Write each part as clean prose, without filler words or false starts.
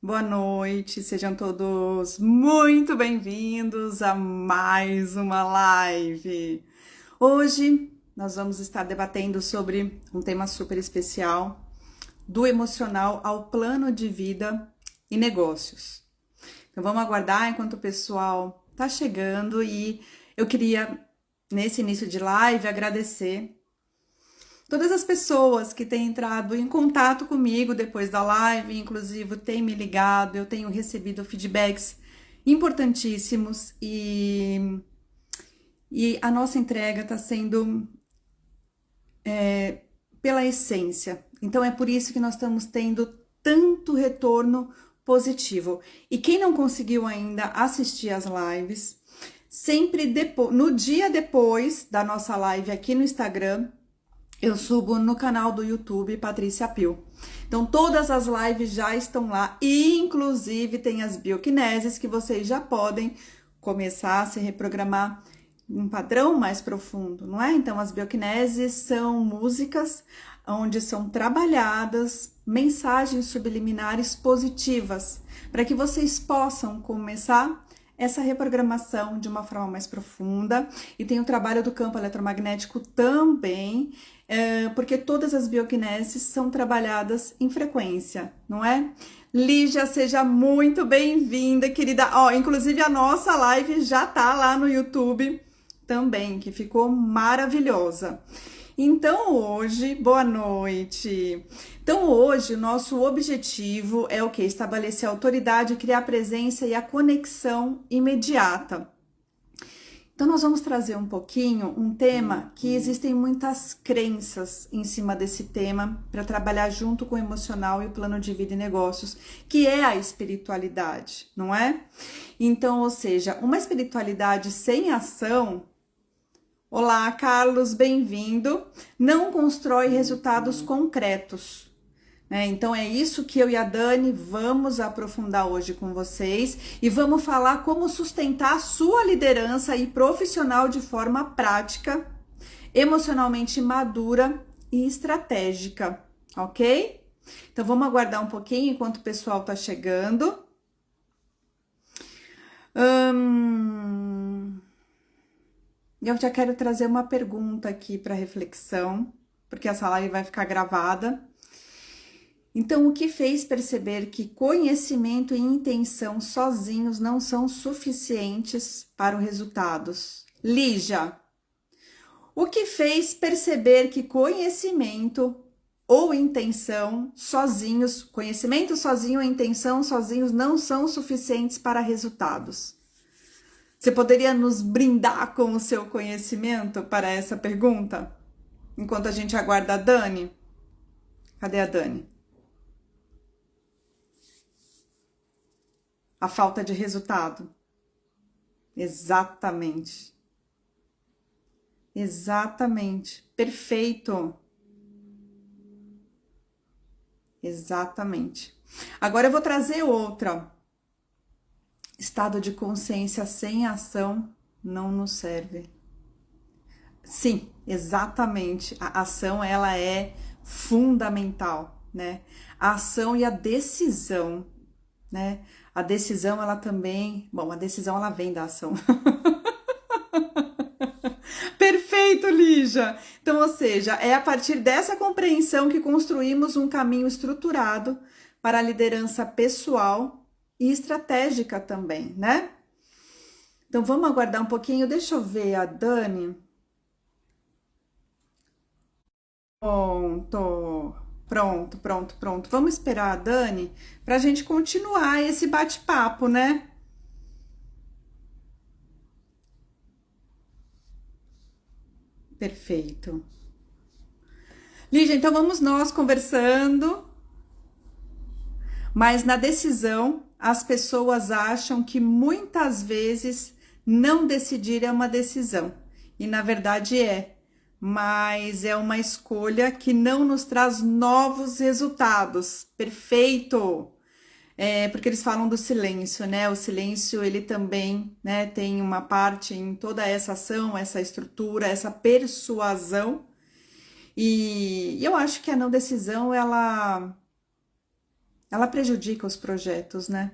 Boa noite, sejam todos muito bem-vindos a mais uma live. Hoje nós vamos estar debatendo sobre um tema super especial, do emocional ao plano de vida e negócios. Então vamos aguardar enquanto o pessoal tá chegando e eu queria, nesse início de live, agradecer todas as pessoas que têm entrado em contato comigo depois da live, inclusive têm me ligado, eu tenho recebido feedbacks importantíssimos e a nossa entrega está sendo pela essência. Então é por isso que nós estamos tendo tanto retorno positivo. E quem não conseguiu ainda assistir às lives, sempre depois, no dia depois da nossa live aqui no Instagram, eu subo no canal do YouTube Patrícia Pio. Então todas as lives já estão lá, e inclusive tem as bioquineses que vocês já podem começar a se reprogramar um padrão mais profundo, não é? Então as bioquineses são músicas onde são trabalhadas mensagens subliminares positivas, para que vocês possam começar essa reprogramação de uma forma mais profunda. E tem o trabalho do campo eletromagnético também, porque todas as bioquineses são trabalhadas em frequência, não é? Lígia, seja muito bem-vinda, querida. Ó, inclusive a nossa live já tá lá no YouTube também, que ficou maravilhosa. Então hoje, boa noite. Então hoje o nosso objetivo é o que? Estabelecer a autoridade, criar a presença e a conexão imediata. Então nós vamos trazer um pouquinho um tema que existem muitas crenças em cima desse tema para trabalhar junto com o emocional e o plano de vida e negócios, que é a espiritualidade, não é? Então, ou seja, uma espiritualidade sem ação. Olá, Carlos, bem-vindo. Não constrói resultados concretos, né? Então é isso que eu e a Dani vamos aprofundar hoje com vocês e vamos falar como sustentar a sua liderança e profissional de forma prática, emocionalmente madura e estratégica, ok? Então vamos aguardar um pouquinho enquanto o pessoal tá chegando. Eu já quero trazer uma pergunta aqui para reflexão, porque essa live vai ficar gravada. Então, o que fez perceber que conhecimento e intenção sozinhos não são suficientes para os resultados? Lígia, o que fez perceber que conhecimento ou intenção sozinhos, conhecimento sozinho e intenção sozinhos não são suficientes para resultados? Você poderia nos brindar com o seu conhecimento para essa pergunta? Enquanto a gente aguarda a Dani. Cadê a Dani? A falta de resultado. Exatamente. Exatamente. Perfeito. Exatamente. Agora eu vou trazer outra. Estado de consciência sem ação não nos serve. Sim, exatamente. A ação, ela é fundamental, né? A ação e a decisão, né? A decisão, ela também... Bom, a decisão, ela vem da ação. Perfeito, Lígia! Então, ou seja, é a partir dessa compreensão que construímos um caminho estruturado para a liderança pessoal e estratégica também, né? Então, vamos aguardar um pouquinho. Deixa eu ver a Dani. Pronto, pronto, pronto, pronto. Vamos esperar a Dani para a gente continuar esse bate-papo, né? Perfeito. Lígia, então vamos nós conversando, mas na decisão as pessoas acham que muitas vezes não decidir é uma decisão, e na verdade é, mas é uma escolha que não nos traz novos resultados. Perfeito! Porque eles falam do silêncio, né? O silêncio, ele também, né, tem uma parte em toda essa ação, essa estrutura, essa persuasão. E eu acho que a não decisão, ela prejudica os projetos, né?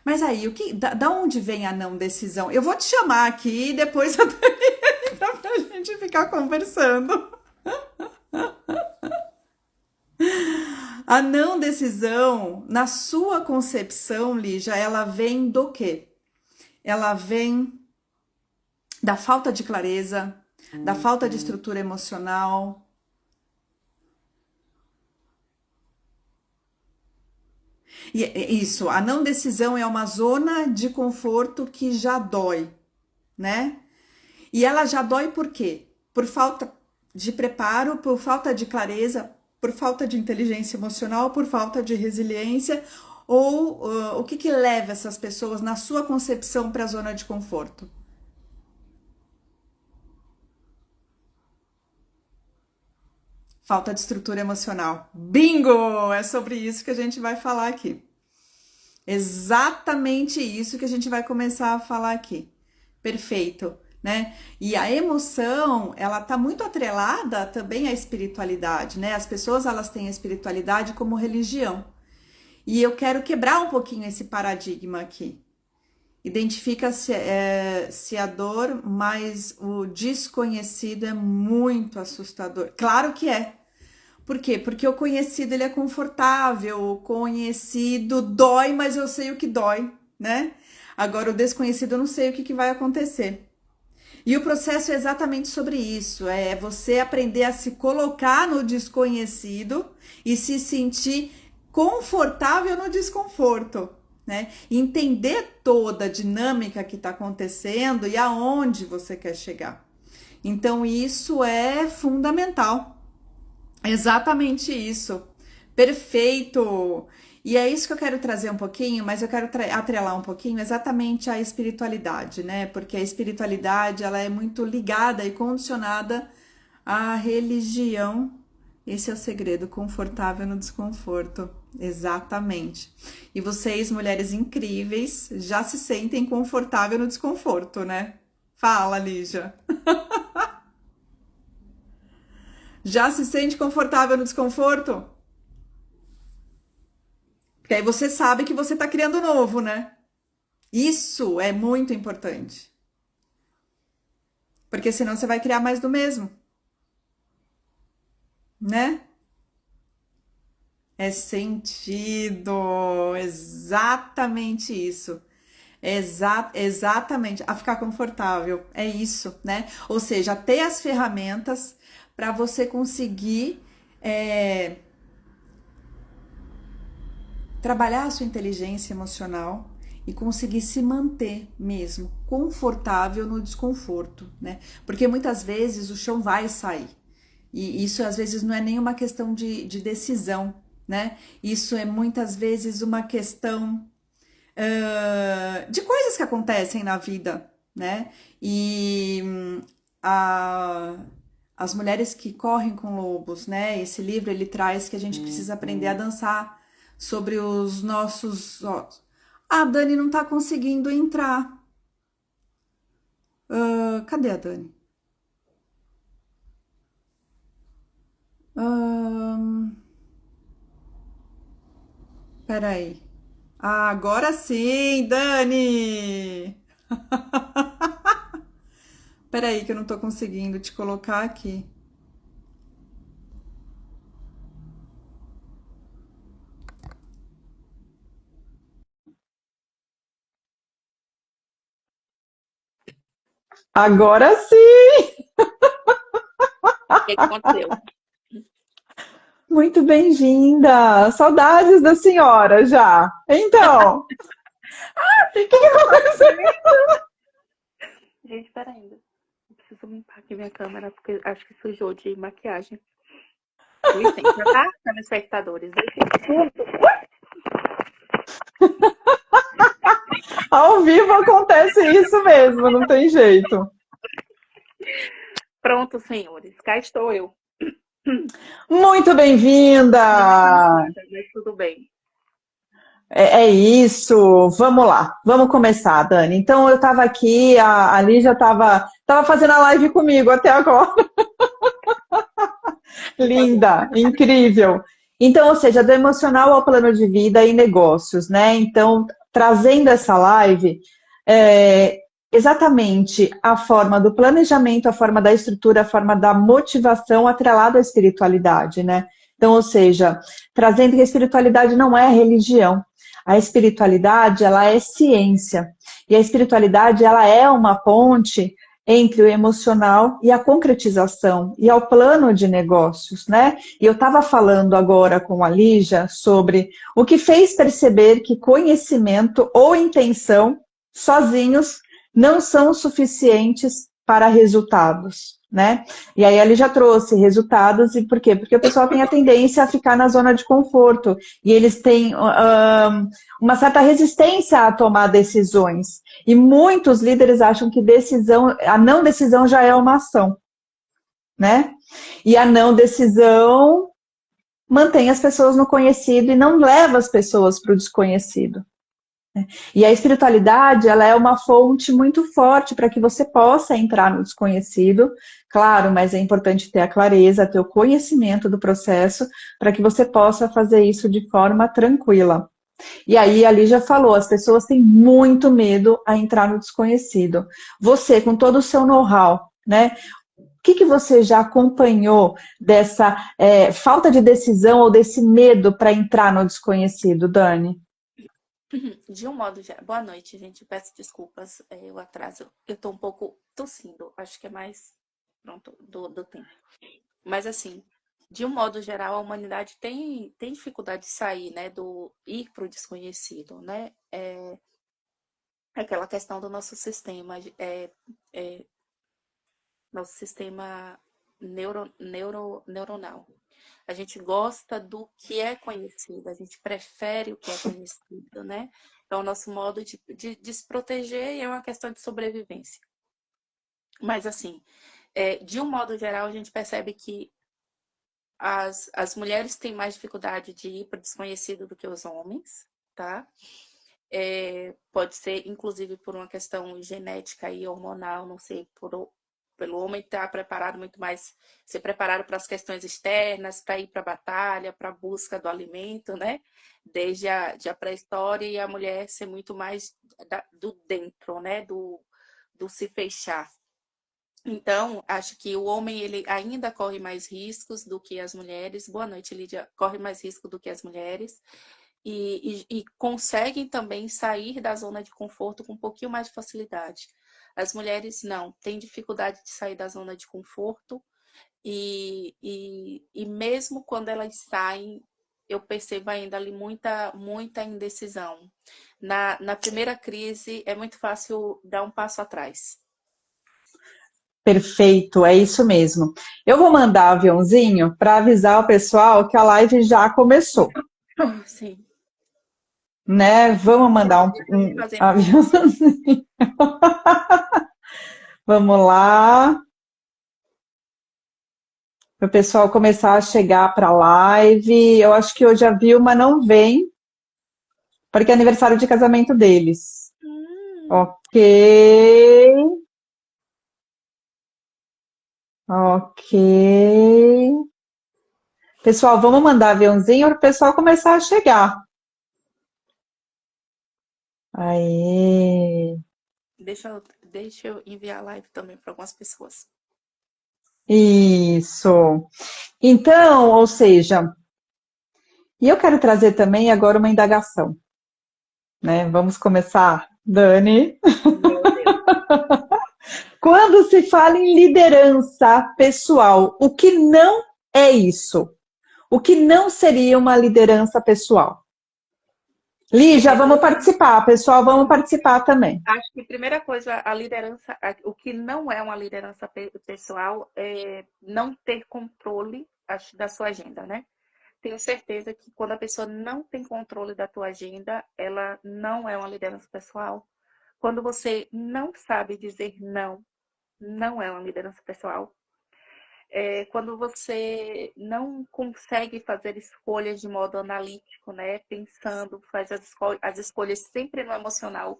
Mas aí, da onde vem a não decisão? Eu vou te chamar aqui e depois eu entra pra gente ficar conversando. A não decisão, na sua concepção, Lígia, ela vem do quê? Ela vem da falta de clareza, da falta de estrutura emocional. E isso, a não decisão é uma zona de conforto que já dói, né? E ela já dói por quê? Por falta de preparo, por falta de clareza, por falta de inteligência emocional, por falta de resiliência, ou o que que leva essas pessoas, na sua concepção, para a zona de conforto? Falta de estrutura emocional. Bingo! É sobre isso que a gente vai falar aqui. Exatamente isso que a gente vai começar a falar aqui. Perfeito, né? E a emoção, ela tá muito atrelada também à espiritualidade, né? As pessoas, elas têm a espiritualidade como religião. E eu quero quebrar um pouquinho esse paradigma aqui. Identifica se a dor, mas o desconhecido é muito assustador. Claro que é. Por quê? Porque o conhecido ele é confortável, o conhecido dói, mas eu sei o que dói, né? Agora o desconhecido eu não sei o que vai acontecer. E o processo é exatamente sobre isso, é você aprender a se colocar no desconhecido e se sentir confortável no desconforto, né? Entender toda a dinâmica que está acontecendo e aonde você quer chegar. Então isso é fundamental. Exatamente isso. Perfeito. E é isso que eu quero trazer um pouquinho, mas eu quero atrelar um pouquinho exatamente à espiritualidade, né? Porque a espiritualidade, ela é muito ligada e condicionada à religião. Esse é o segredo, confortável no desconforto. Exatamente. E vocês, mulheres incríveis, já se sentem confortável no desconforto, né? Fala, Lígia. Já se sente confortável no desconforto? Porque aí você sabe que você tá criando novo, né? Isso é muito importante. Porque senão você vai criar mais do mesmo, né? É sentido, exatamente isso. Exatamente, a ficar confortável, é isso, né? Ou seja, ter as ferramentas para você conseguir trabalhar a sua inteligência emocional e conseguir se manter mesmo confortável no desconforto, né? Porque muitas vezes o chão vai sair. E isso às vezes não é nenhuma questão de decisão, né? Isso é muitas vezes uma questão de coisas que acontecem na vida, né? E a, as mulheres que correm com lobos, né? Esse livro ele traz que a gente precisa aprender a dançar sobre os nossos. Ó, a Dani não tá conseguindo entrar. Cadê a Dani? Peraí. Ah, agora sim, Dani! Peraí, que eu não tô conseguindo te colocar aqui. Agora sim! O que aconteceu? Muito bem-vinda! Saudades da senhora já. Então, o que que aconteceu? Gente, pera ainda. Eu preciso limpar aqui minha câmera, porque acho que sujou de maquiagem. Licença, tá? Telespectadores. Ao vivo acontece isso mesmo, não tem jeito. Pronto, senhores. Cá estou eu. Muito bem-vinda! Mas tudo bem. É isso, vamos lá, vamos começar, Dani. Então eu estava aqui, a Lígia tava fazendo a live comigo até agora. Linda, incrível. Então, ou seja, do emocional ao plano de vida e negócios, né? Então, trazendo essa live, exatamente a forma do planejamento, a forma da estrutura, a forma da motivação atrelado à espiritualidade, né? Então, ou seja, trazendo que a espiritualidade não é religião. A espiritualidade, ela é ciência. E a espiritualidade, ela é uma ponte entre o emocional e a concretização, e ao plano de negócios, né? E eu estava falando agora com a Lígia sobre o que fez perceber que conhecimento ou intenção sozinhos não são suficientes para resultados, né? E aí ele já trouxe resultados, e por quê? Porque o pessoal tem a tendência a ficar na zona de conforto, e eles têm uma certa resistência a tomar decisões. E muitos líderes acham que a não decisão já é uma ação, né? E a não decisão mantém as pessoas no conhecido e não leva as pessoas para o desconhecido. E a espiritualidade, ela é uma fonte muito forte para que você possa entrar no desconhecido, claro, mas é importante ter a clareza, ter o conhecimento do processo, para que você possa fazer isso de forma tranquila. E aí, a Lígia falou, as pessoas têm muito medo a entrar no desconhecido. Você, com todo o seu know-how, né? O que você já acompanhou dessa falta de decisão ou desse medo para entrar no desconhecido, Dani? De um modo geral. Boa noite, gente. Peço desculpas o atraso. Eu tô um pouco tossindo. Acho que é mais pronto do tempo. Mas assim, de um modo geral, a humanidade tem dificuldade de sair, né? Do ir para o desconhecido, né? Aquela questão do nosso sistema, nosso sistema neuronal. A gente gosta do que é conhecido, a gente prefere o que é conhecido, né? Então, o nosso modo de se proteger é uma questão de sobrevivência. Mas, assim, de um modo geral, a gente percebe que as mulheres têm mais dificuldade de ir para o desconhecido do que os homens, tá? Pode ser, inclusive, por uma questão genética e hormonal, não sei, pelo homem estar preparado muito mais, ser preparado para as questões externas, para ir para a batalha, para a busca do alimento, né? Desde a pré-história, e a mulher ser muito mais do dentro, né? Do se fechar. Então, acho que o homem ele ainda corre mais riscos do que as mulheres. Boa noite, Lídia. Corre mais risco do que as mulheres. E conseguem também sair da zona de conforto com um pouquinho mais de facilidade. As mulheres não, têm dificuldade de sair da zona de conforto e mesmo quando elas saem, eu percebo ainda ali muita indecisão. Na primeira crise, é muito fácil dar um passo atrás. Perfeito, é isso mesmo. Eu vou mandar aviãozinho para avisar o pessoal que a live já começou, Sim. né? Vamos mandar um Fazendo aviãozinho. Vamos lá. Para o pessoal começar a chegar para a live. Eu acho que hoje a Vilma não vem, porque é aniversário de casamento deles. Ok. Ok. Pessoal, vamos mandar aviãozinho para o pessoal começar a chegar. Aí. Deixa eu enviar a live também para algumas pessoas. Isso. Então, ou seja, e eu quero trazer também agora uma indagação, né? Vamos começar, Dani. Meu Deus. Quando se fala em liderança pessoal, o que não é isso? O que não seria uma liderança pessoal? Lígia, vamos participar, pessoal, vamos participar também. Acho que a primeira coisa, a liderança, o que não é uma liderança pessoal é não ter controle da sua agenda, né? Tenho certeza que quando a pessoa não tem controle da tua agenda, ela não é uma liderança pessoal. Quando você não sabe dizer não, não é uma liderança pessoal. Quando você não consegue fazer escolhas de modo analítico, né? Pensando, faz as escolhas sempre no emocional,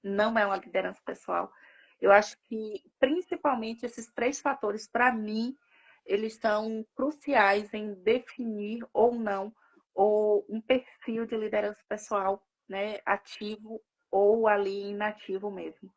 não é uma liderança pessoal. Eu acho que, principalmente, esses três fatores, para mim, eles são cruciais em definir ou não ou um perfil de liderança pessoal, né, ativo ou ali inativo mesmo.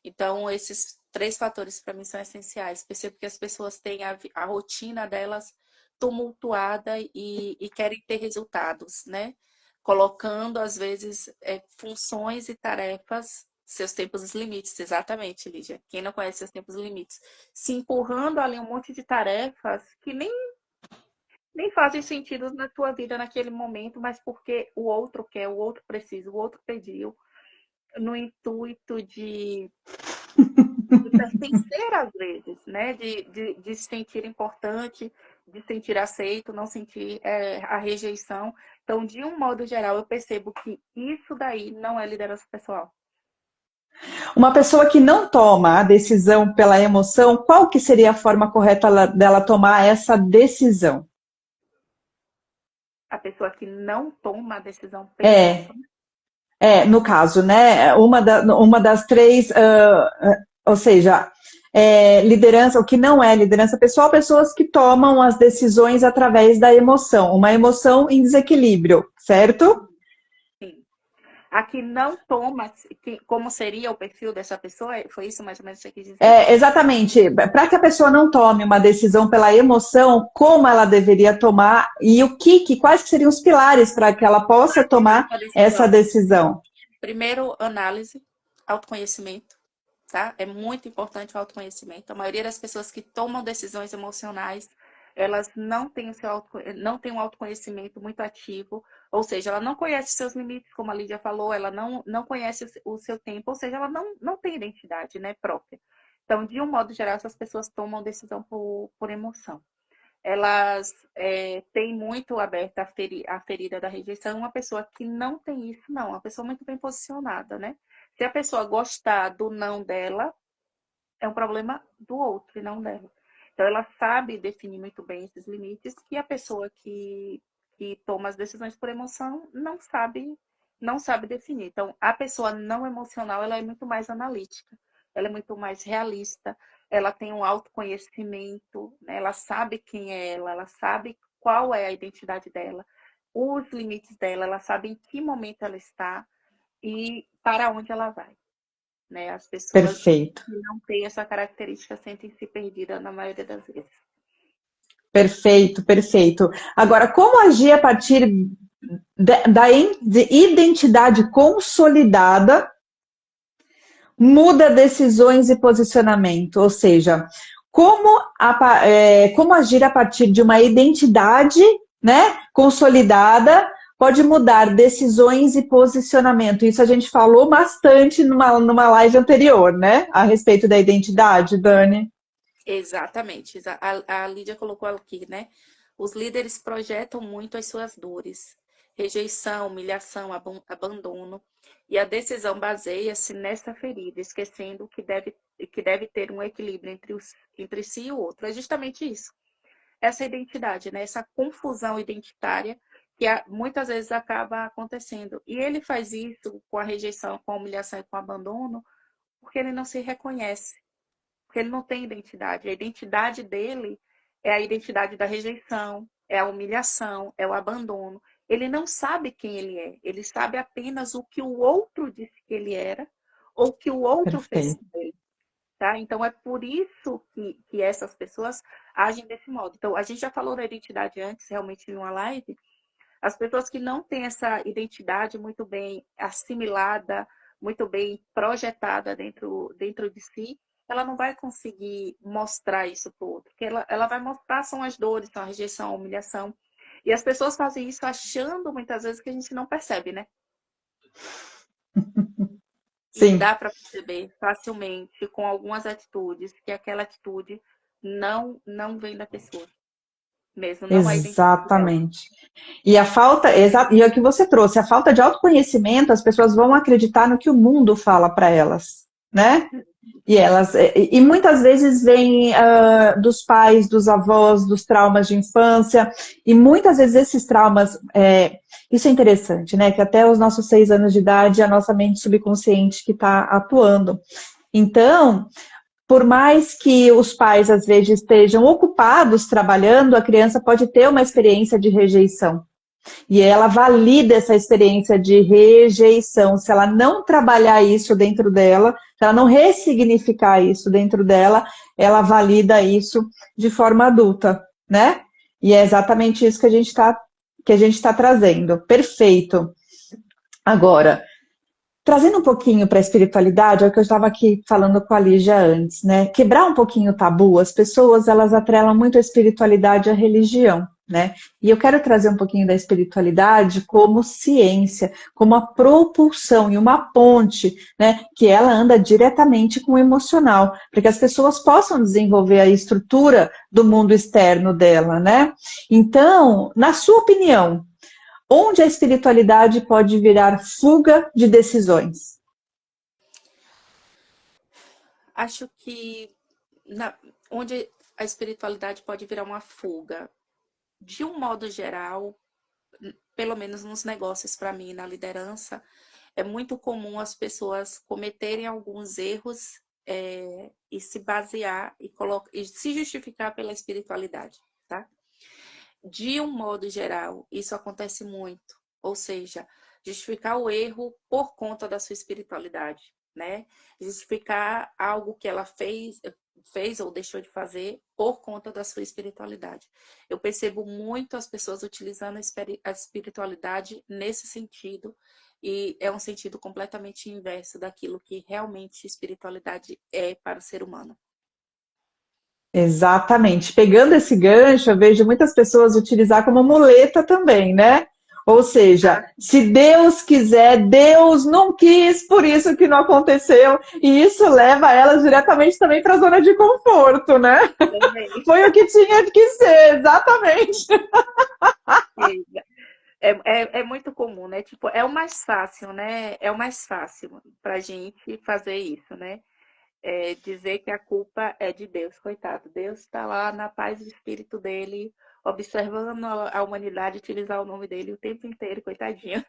Então, esses 3 fatores para mim são essenciais. Percebo que as pessoas têm a rotina delas tumultuada e querem ter resultados, né? Colocando, às vezes, funções e tarefas, seus tempos limites, exatamente, Lídia. Quem não conhece seus tempos limites, se empurrando ali um monte de tarefas que nem fazem sentido na tua vida naquele momento, mas porque o outro quer, o outro precisa, o outro pediu, no intuito de pertencer às vezes, né? De se sentir importante, de sentir aceito, não sentir a rejeição. Então, de um modo geral, eu percebo que isso daí não é liderança pessoal. Uma pessoa que não toma a decisão pela emoção, qual que seria a forma correta dela tomar essa decisão? A pessoa que não toma a decisão pela emoção. No caso, né? Uma das 3, ou seja, liderança, o que não é liderança pessoal, pessoas que tomam as decisões através da emoção, uma emoção em desequilíbrio, certo? Sim. A que não toma, como seria o perfil dessa pessoa? Foi isso mais ou menos que você quis dizer? Exatamente. Para que a pessoa não tome uma decisão pela emoção, como ela deveria tomar e quais seriam os pilares para que ela possa tomar essa decisão? Primeiro, análise, autoconhecimento, tá? É muito importante o autoconhecimento. A maioria das pessoas que tomam decisões emocionais, elas não têm um autoconhecimento muito ativo, ou seja, ela não conhece seus limites, como a Lídia falou, ela não conhece o seu tempo, ou seja, ela não tem identidade, né, própria. Então, de um modo geral, essas pessoas tomam decisão por emoção. Elas têm muito aberta a ferida da rejeição. Uma pessoa que não tem isso, não. Uma pessoa muito bem posicionada, né? Se a pessoa gostar do não dela, é um problema do outro e não dela. Então, ela sabe definir muito bem esses limites, que a pessoa que toma as decisões por emoção não sabe definir. Então, a pessoa não emocional, ela é muito mais analítica, ela é muito mais realista, ela tem um autoconhecimento, né? Ela sabe quem é ela sabe qual é a identidade dela, os limites dela, ela sabe em que momento ela está e para onde ela vai. Né? As pessoas Perfeito. que não têm essa característica sentem-se perdidas na maioria das vezes. Perfeito, perfeito. Agora, como agir a partir da identidade consolidada muda decisões e posicionamento? Ou seja, como agir a partir de uma identidade, né, consolidada pode mudar decisões e posicionamento? Isso a gente falou bastante numa live anterior, né? A respeito da identidade, Dani. Exatamente. A Lídia colocou aqui, né? Os líderes projetam muito as suas dores. Rejeição, humilhação, abandono. E a decisão baseia-se nessa ferida, esquecendo que deve ter um equilíbrio entre si e o outro. É justamente isso. Essa identidade, né? Essa confusão identitária que muitas vezes acaba acontecendo. E ele faz isso com a rejeição, com a humilhação e com o abandono, porque ele não se reconhece, porque ele não tem identidade. A identidade dele é a identidade da rejeição, é a humilhação, é o abandono. Ele não sabe quem ele é, ele sabe apenas o que o outro disse que ele era ou o que o outro fez com ele. Tá? Então, é por isso que essas pessoas agem desse modo. Então, a gente já falou da identidade antes, realmente, em uma live. As pessoas que não têm essa identidade muito bem assimilada, muito bem projetada dentro de si, ela não vai conseguir mostrar isso para o outro. Porque ela vai mostrar são as dores, são a rejeição, a humilhação. E as pessoas fazem isso achando muitas vezes que a gente não percebe, né? Sim. E dá para perceber facilmente com algumas atitudes que aquela atitude não vem da pessoa. Mesmo não é exatamente. E a falta, e é o que você trouxe, a falta de autoconhecimento, as pessoas vão acreditar no que o mundo fala para elas, né? E muitas vezes vem dos pais, dos avós, dos traumas de infância, e muitas vezes esses traumas, isso é interessante, né? Que até os nossos 6 anos de idade, a nossa mente subconsciente que está atuando. Então, por mais que os pais às vezes estejam ocupados trabalhando, a criança pode ter uma experiência de rejeição. E ela valida essa experiência de rejeição. Se ela não trabalhar isso dentro dela, se ela não ressignificar isso dentro dela, ela valida isso de forma adulta, né? E é exatamente isso que a gente está trazendo. Perfeito. Agora, trazendo um pouquinho para a espiritualidade, é o que eu estava aqui falando com a Lígia antes, né? Quebrar um pouquinho o tabu, as pessoas, elas atrelam muito a espiritualidade à religião, né? E eu quero trazer um pouquinho da espiritualidade como ciência, como a propulsão e uma ponte, né? Que ela anda diretamente com o emocional, para que as pessoas possam desenvolver a estrutura do mundo externo dela, né? Então, na sua opinião, onde a espiritualidade pode virar fuga de decisões? Acho que onde a espiritualidade pode virar uma fuga, de um modo geral, pelo menos nos negócios, para mim, na liderança, é muito comum as pessoas cometerem alguns erros e se basear e se justificar pela espiritualidade, tá? De um modo geral, isso acontece muito. Ou seja, justificar o erro por conta da sua espiritualidade, né? Justificar algo que ela fez ou deixou de fazer por conta da sua espiritualidade. Eu percebo muito as pessoas utilizando a espiritualidade nesse sentido, e é um sentido completamente inverso daquilo que realmente espiritualidade é para o ser humano. Exatamente. Pegando esse gancho, eu vejo muitas pessoas utilizar como muleta também, né? Ou seja, se Deus quiser, Deus não quis, por isso que não aconteceu. E isso leva elas diretamente também para a zona de conforto, né? Foi o que tinha que ser, exatamente. É muito comum, né? Tipo, é o mais fácil, né? É o mais fácil pra gente fazer isso, né? Dizer que a culpa é de Deus, coitado. Deus está lá na paz do espírito dele, observando a humanidade utilizar o nome dele o tempo inteiro, coitadinho.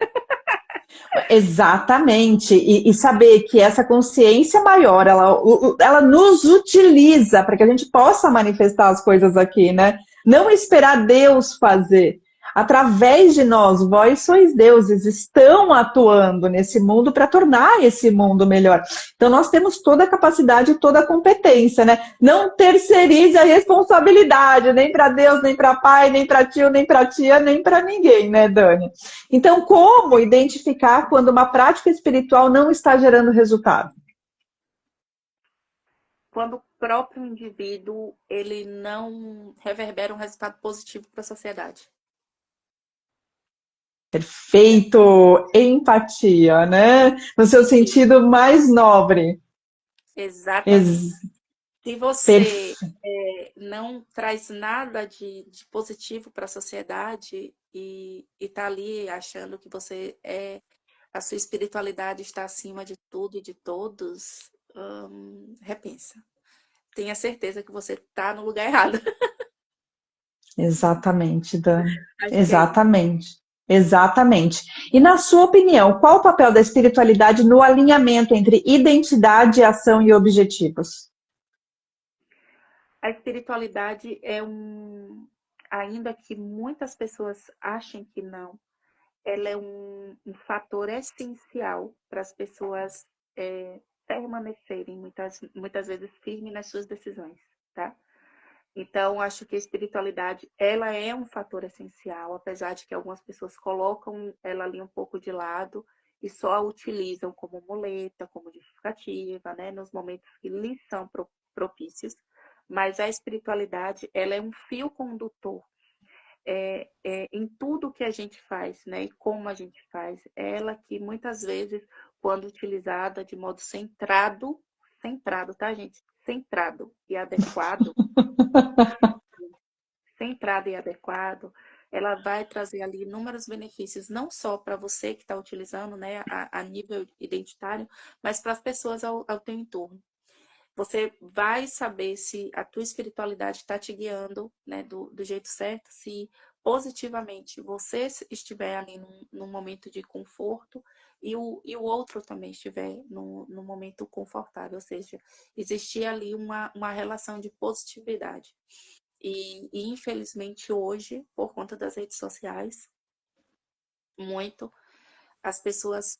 Exatamente, e saber que essa consciência maior, ela nos utiliza para que a gente possa manifestar as coisas aqui, né? Não esperar Deus fazer. Através de nós, vós sois deuses, estão atuando nesse mundo para tornar esse mundo melhor. Então, nós temos toda a capacidade, toda a competência, né? Não terceirize a responsabilidade, nem para Deus, nem para pai, nem para tio, nem para tia, nem para ninguém, né, Dani? Então, como identificar quando uma prática espiritual não está gerando resultado? Quando o próprio indivíduo ele não reverbera um resultado positivo para a sociedade. Perfeito! Empatia, né? No seu sentido mais nobre. Exatamente. Ex Se você perfe- não traz nada de positivo para a sociedade e está ali achando que a sua espiritualidade está acima de tudo e de todos, repensa. Tenha certeza que você está no lugar errado. Exatamente, Dani. Acho que é isso. Exatamente. Exatamente. E na sua opinião, qual o papel da espiritualidade no alinhamento entre identidade, ação e objetivos? A espiritualidade ainda que muitas pessoas achem que não, ela é um fator essencial para as pessoas permanecerem muitas vezes firmes nas suas decisões, tá? Então, acho que a espiritualidade, ela é um fator essencial, apesar de que algumas pessoas colocam ela ali um pouco de lado e só a utilizam como muleta, como justificativa, né, nos momentos que lhes são propícios. Mas a espiritualidade, ela é um fio condutor em tudo que a gente faz, né, e como a gente faz. Ela que muitas vezes, quando utilizada de modo centrado, tá, gente? Centrado e adequado, ela vai trazer ali inúmeros benefícios, não só para você que está utilizando, né, a nível identitário, mas para as pessoas ao teu entorno. Você vai saber se a tua espiritualidade está te guiando, né, do jeito certo, se positivamente, você estiver ali num momento de conforto e o outro também estiver num momento confortável, ou seja, existir ali uma relação de positividade. E infelizmente hoje, por conta das redes sociais, muito, as pessoas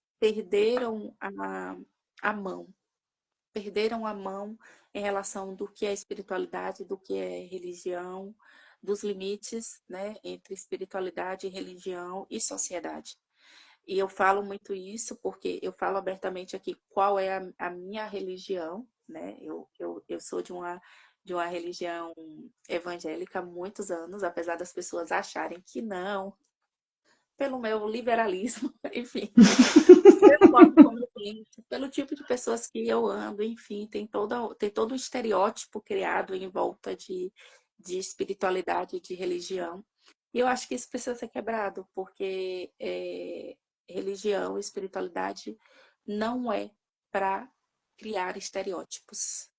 a mão, perderam a mão em relação do que é espiritualidade, do que é religião, dos limites, né, entre espiritualidade, religião e sociedade. E eu falo muito isso porque eu falo abertamente aqui qual é a minha religião, né? Eu sou de uma religião evangélica há muitos anos, apesar das pessoas acharem que não, pelo meu liberalismo, enfim, pelo modo como eu penso, pelo tipo de pessoas que eu ando, enfim, tem todo um estereótipo criado em volta de espiritualidade, de religião. E eu acho que isso precisa ser quebrado, porque religião, espiritualidade não é para criar estereótipos.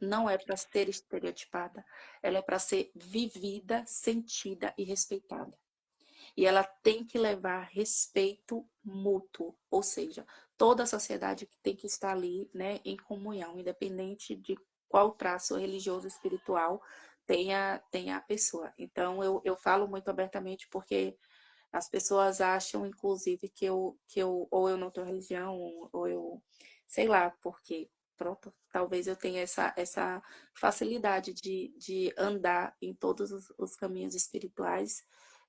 Não é para ser estereotipada. Ela é para ser vivida, sentida e respeitada. E ela tem que levar respeito mútuo, ou seja, toda a sociedade tem que estar ali, né, em comunhão, independente de qual traço religioso, espiritual tenha a pessoa. Então, eu falo muito abertamente porque as pessoas acham, inclusive, que eu ou eu não tenho religião, ou eu, sei lá, porque, pronto, talvez eu tenha essa facilidade de andar em todos os caminhos espirituais,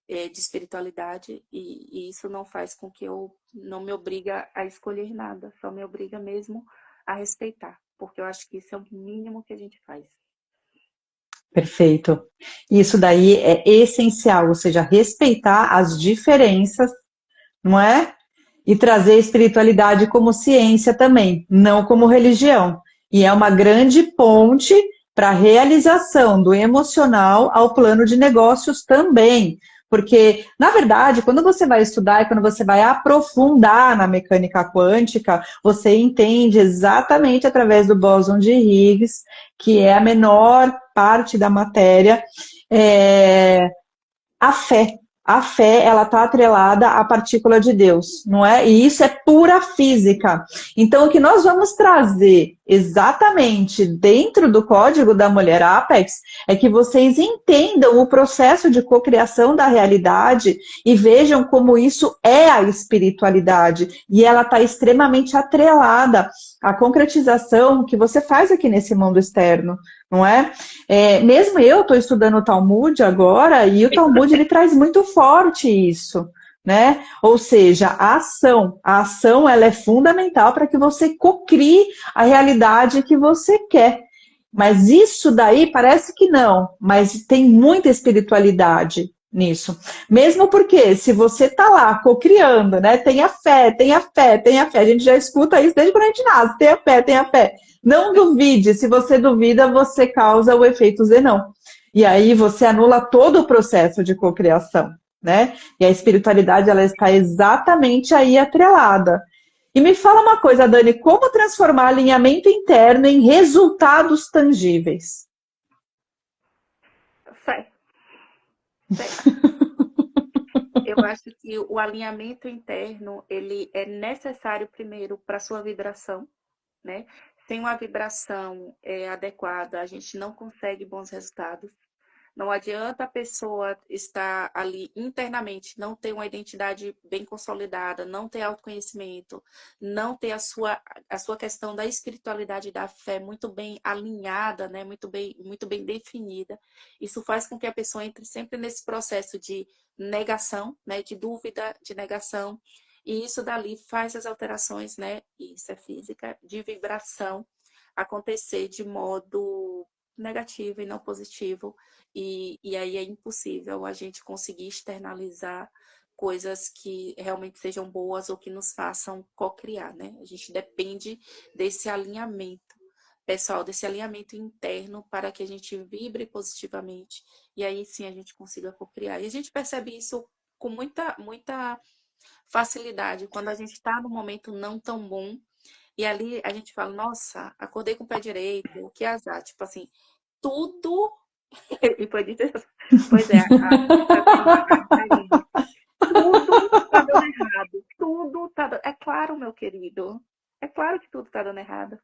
de espiritualidade, e isso não faz com que eu não me obriga a escolher nada, só me obriga mesmo a respeitar, porque eu acho que isso é o mínimo que a gente faz. Perfeito. Isso daí é essencial, ou seja, respeitar as diferenças, não é? E trazer a espiritualidade como ciência também, não como religião. E é uma grande ponte para a realização do emocional ao plano de negócios também. Porque, na verdade, quando você vai estudar e quando você vai aprofundar na mecânica quântica, você entende exatamente através do bóson de Higgs, que é a menor parte da matéria, a fé. A fé, ela está atrelada à partícula de Deus, não é? E isso é pura física. Então, o que nós vamos trazer exatamente dentro do código da Mulher Apex é que vocês entendam o processo de cocriação da realidade e vejam como isso é a espiritualidade. E ela está extremamente atrelada à concretização que você faz aqui nesse mundo externo, não é? Mesmo eu estou estudando o Talmud agora, e o Talmud ele traz muito forte isso, né? Ou seja, a ação ela é fundamental para que você cocrie a realidade que você quer. Mas isso daí parece que não, mas tem muita espiritualidade nisso. Mesmo porque se você está lá cocriando, né? Tenha fé, tenha fé, tenha fé. A gente já escuta isso desde quando a gente nasce, tenha fé, tenha fé. Não duvide, se você duvida, você causa o efeito Zenão. E aí você anula todo o processo de cocriação, né? E a espiritualidade, ela está exatamente aí atrelada. E me fala uma coisa, Dani, como transformar alinhamento interno em resultados tangíveis? Fé. Fé. Eu acho que o alinhamento interno, ele é necessário primeiro para a sua vibração, né? Sem uma vibração adequada, a gente não consegue bons resultados. Não adianta a pessoa estar ali internamente, não ter uma identidade bem consolidada, não ter autoconhecimento, não ter a sua questão da espiritualidade e da fé muito bem alinhada, né? Muito bem definida. Isso faz com que a pessoa entre sempre nesse processo de negação, né? De dúvida, de negação. E isso dali faz as alterações, né? Isso é física, de vibração acontecer de modo negativo e não positivo. E aí é impossível a gente conseguir externalizar coisas que realmente sejam boas ou que nos façam co-criar, né? A gente depende desse alinhamento, pessoal, desse alinhamento interno para que a gente vibre positivamente e aí sim a gente consiga co-criar. E a gente percebe isso com muita facilidade quando a gente está num momento não tão bom e ali a gente fala, nossa, acordei com o pé direito, que azar. Tipo assim, tudo E foi dito assim, pois é, tudo tá dando errado. Tudo tá dando... É claro, meu querido. É claro que tudo tá dando errado.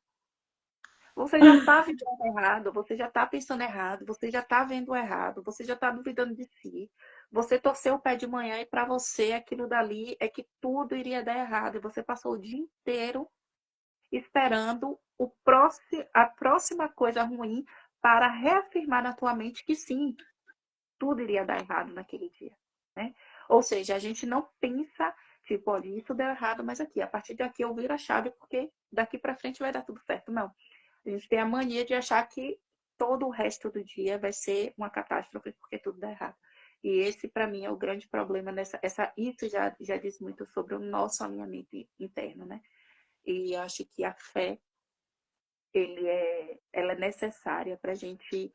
Você já tá vivendo errado, você já tá pensando errado, você já tá vendo errado, você já tá duvidando de si. Você torceu o pé de manhã e para você aquilo dali é que tudo iria dar errado. E você passou o dia inteiro esperando a próxima coisa ruim para reafirmar na tua mente que sim, tudo iria dar errado naquele dia, né? Ou seja, a gente não pensa, tipo, olha, isso deu errado, mas aqui, a partir daqui eu viro a chave porque daqui para frente vai dar tudo certo. Não. A gente tem a mania de achar que todo o resto do dia vai ser uma catástrofe porque tudo dá errado. E esse, para mim, é o grande problema isso já diz muito sobre o nosso alinhamento interno, né? E acho que a fé, ela é necessária para a gente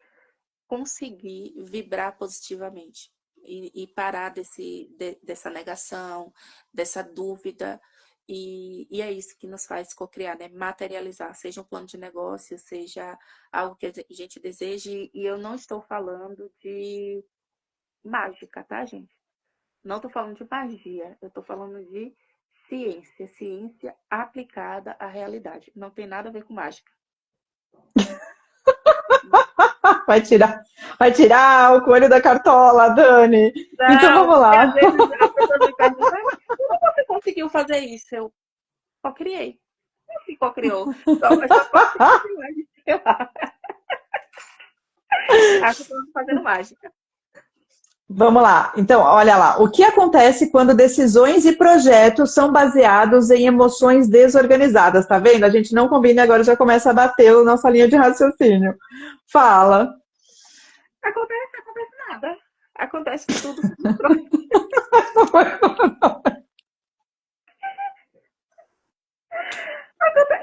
conseguir vibrar positivamente e parar dessa negação, dessa dúvida. E é isso que nos faz cocriar, né? Materializar, seja um plano de negócio, seja algo que a gente deseje. E eu não estou falando de mágica, tá, gente? Não estou falando de magia, eu estou falando de ciência, ciência aplicada à realidade. Não tem nada a ver com mágica. Vai tirar o coelho da cartola, Dani. Então Não, vamos porque às lá. vezes as pessoas me perguntam, como você conseguiu fazer isso? Eu só criei. Como assim criou? Só posso fazer eu acho que estou fazendo mágica. Vamos lá. Então, olha lá. O que acontece quando decisões e projetos são baseados em emoções desorganizadas? Tá vendo? A gente não combina e agora já começa a bater a nossa linha de raciocínio. Fala. Acontece nada. Acontece que tudo se destrói.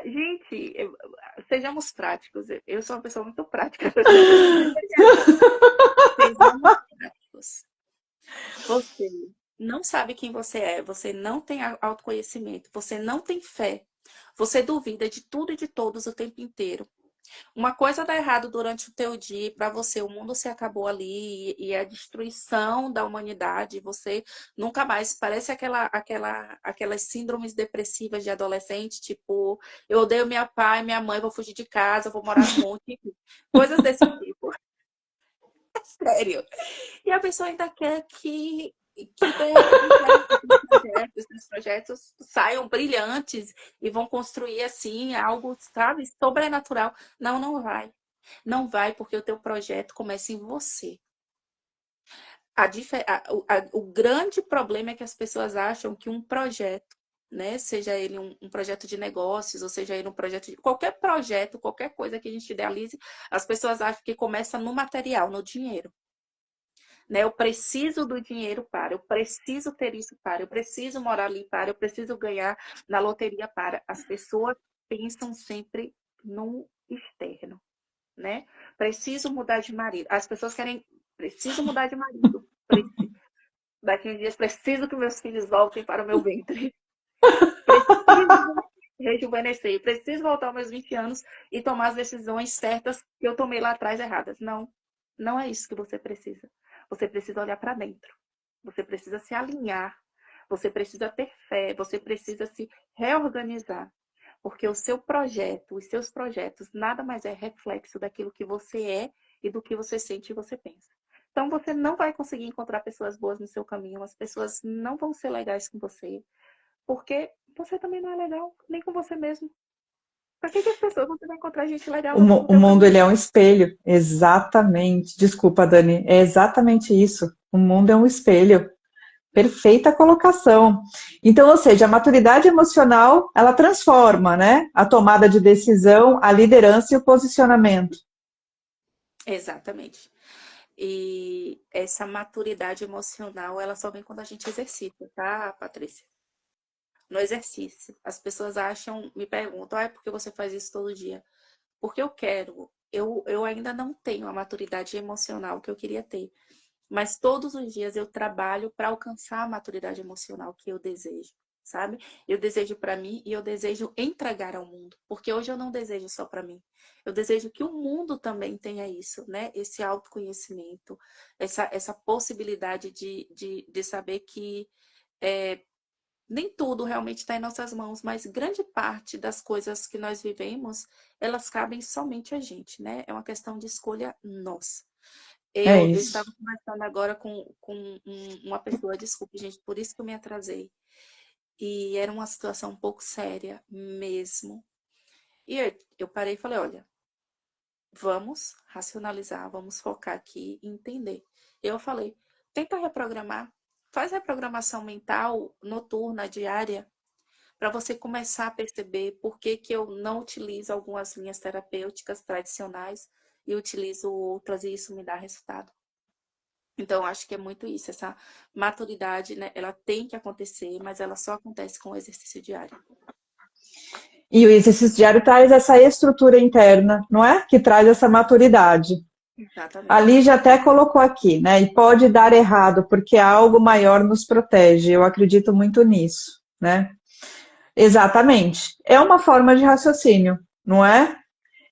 Gente, sejamos práticos. Eu sou uma pessoa muito prática. Sejamos práticos. Você não sabe quem você não tem autoconhecimento, você não tem fé, você duvida de tudo e de todos o tempo inteiro. Uma coisa dá errado durante o teu dia, para você o mundo se acabou ali e a destruição da humanidade, você nunca mais, parece aquelas síndromes depressivas de adolescente, tipo, eu odeio minha pai, minha mãe, vou fugir de casa, vou morar no monte, enfim, coisas desse tipo. Sério. E a pessoa ainda quer que de repente esses projetos saiam brilhantes e vão construir assim algo, sabe, sobrenatural. Não, não vai. Não vai porque o teu projeto começa em você. O grande problema é que as pessoas acham que um projeto, né, seja ele um projeto de negócios, ou seja ele um projeto de qualquer projeto, qualquer coisa que a gente idealize, as pessoas acham que começa no material, no dinheiro. Né? Eu preciso do dinheiro para, eu preciso ter isso para, eu preciso morar ali para, eu preciso ganhar na loteria para. As pessoas pensam sempre no externo, né? Preciso mudar de marido. As pessoas querem, preciso mudar de marido. Daqui a uns dias, preciso que meus filhos voltem para o meu ventre. Preciso rejuvenescer, preciso voltar aos meus 20 anos e tomar as decisões certas que eu tomei lá atrás erradas. Não, não é isso que você precisa. Você precisa olhar para dentro. Você precisa se alinhar. Você precisa ter fé. Você precisa se reorganizar. Porque o seu projeto, os seus projetos, nada mais é reflexo daquilo que você é e do que você sente e você pensa. Então você não vai conseguir encontrar pessoas boas no seu caminho. As pessoas não vão ser legais com você. Porque você também não é legal, nem com você mesmo. Pra que as pessoas você vai encontrar gente legal no O teu mundo, caminho? ele é um espelho. Exatamente. Desculpa, Dani. É exatamente isso. O mundo é um espelho. Perfeita colocação. Então, ou seja, a maturidade emocional, ela transforma, né? A tomada de decisão, a liderança e o posicionamento. Exatamente. E essa maturidade emocional, ela só vem quando a gente exercita, tá, Patrícia? No exercício. As pessoas acham, me perguntam, ah, por que você faz isso todo dia? Porque eu quero. Eu ainda não tenho a maturidade emocional que eu queria ter. Mas todos os dias eu trabalho para alcançar a maturidade emocional que eu desejo. sabe? Eu desejo para mim e eu desejo entregar ao mundo, porque hoje eu não desejo só para mim. Eu desejo que o mundo também tenha isso, né? Esse autoconhecimento, essa possibilidade de saber que nem tudo realmente está em nossas mãos, mas grande parte das coisas que nós vivemos, elas cabem somente a gente, né? É uma questão de escolha nossa. É Eu isso. estava conversando agora com uma pessoa, desculpe, gente, por isso que eu me atrasei. E era uma situação um pouco séria mesmo. E eu parei e falei, olha, vamos racionalizar, vamos focar aqui e entender. Eu falei, tenta reprogramar, faz reprogramação mental noturna, diária, para você começar a perceber por que que eu não utilizo algumas linhas terapêuticas tradicionais e utilizo outras e isso me dá resultado. Então, eu acho que é muito isso, essa maturidade, né? Ela tem que acontecer, mas ela só acontece com o exercício diário. E o exercício diário traz essa estrutura interna, não é? Que traz essa maturidade. A Exatamente. Lígia até colocou aqui, né? E pode dar errado, porque algo maior nos protege. Eu acredito muito nisso, né? Exatamente. É uma forma de raciocínio, não é?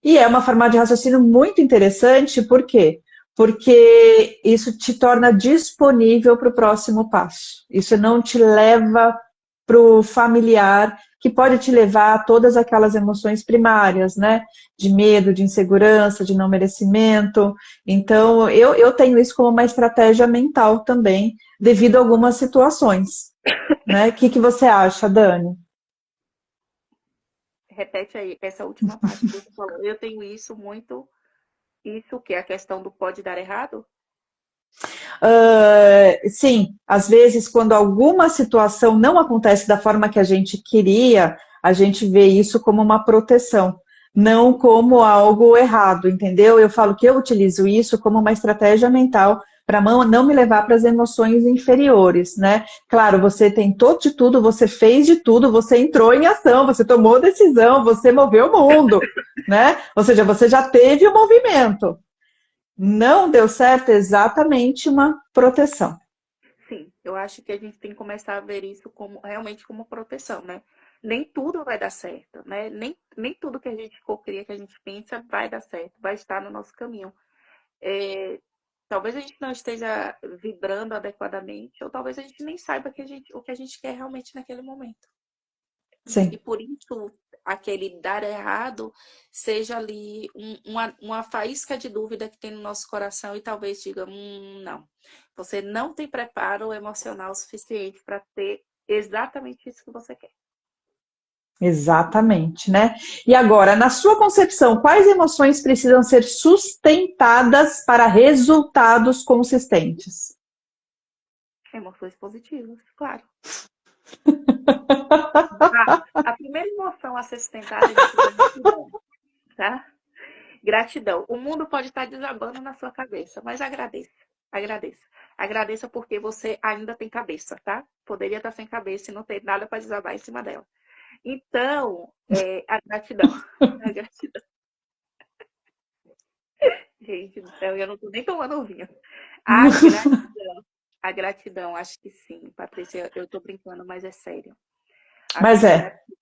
E é uma forma de raciocínio muito interessante, por quê? Porque isso te torna disponível para o próximo passo. Isso não te leva para o familiar, que pode te levar a todas aquelas emoções primárias, né? De medo, de insegurança, de não merecimento. Então, eu tenho isso como uma estratégia mental também, devido a algumas situações, né? O que você acha, Dani? Repete aí essa última parte que você falou. Eu tenho isso muito. Isso que é a questão do pode dar errado? Sim, às vezes, quando alguma situação não acontece da forma que a gente queria, a gente vê isso como uma proteção, não como algo errado, entendeu? Eu falo que eu utilizo isso como uma estratégia mental para não me levar para as emoções inferiores, né? Claro, você tentou de tudo, você fez de tudo, você entrou em ação, você tomou decisão, você moveu o mundo, né? Ou seja, você já teve o movimento. Não deu certo, exatamente uma proteção. Sim, eu acho que a gente tem que começar a ver isso como realmente como proteção, né? Nem tudo vai dar certo, né? Nem tudo que a gente cocria, que a gente pensa, vai dar certo, vai estar no nosso caminho. É, talvez a gente não esteja vibrando adequadamente, ou talvez a gente nem saiba o que a gente quer realmente naquele momento. E Sim, por isso, aquele dar errado seja ali uma faísca de dúvida que tem no nosso coração e talvez diga, não. Você não tem preparo emocional suficiente para ter exatamente isso que você quer. exatamente, né? E agora, na sua concepção, quais emoções precisam ser sustentadas para resultados consistentes? Emoções positivas, claro. A primeira emoção a ser sustentada é gratidão, tá? Gratidão. O mundo pode estar desabando na sua cabeça, mas agradeça. Agradeça. Agradeça porque você ainda tem cabeça, tá? Poderia estar sem cabeça e não ter nada para desabar em cima dela. Então, a gratidão. A gratidão. Gente do céu, eu não tô nem tomando vinho. A gratidão. A gratidão, acho que sim, Patrícia. Eu tô brincando, mas é sério. Acho Mas que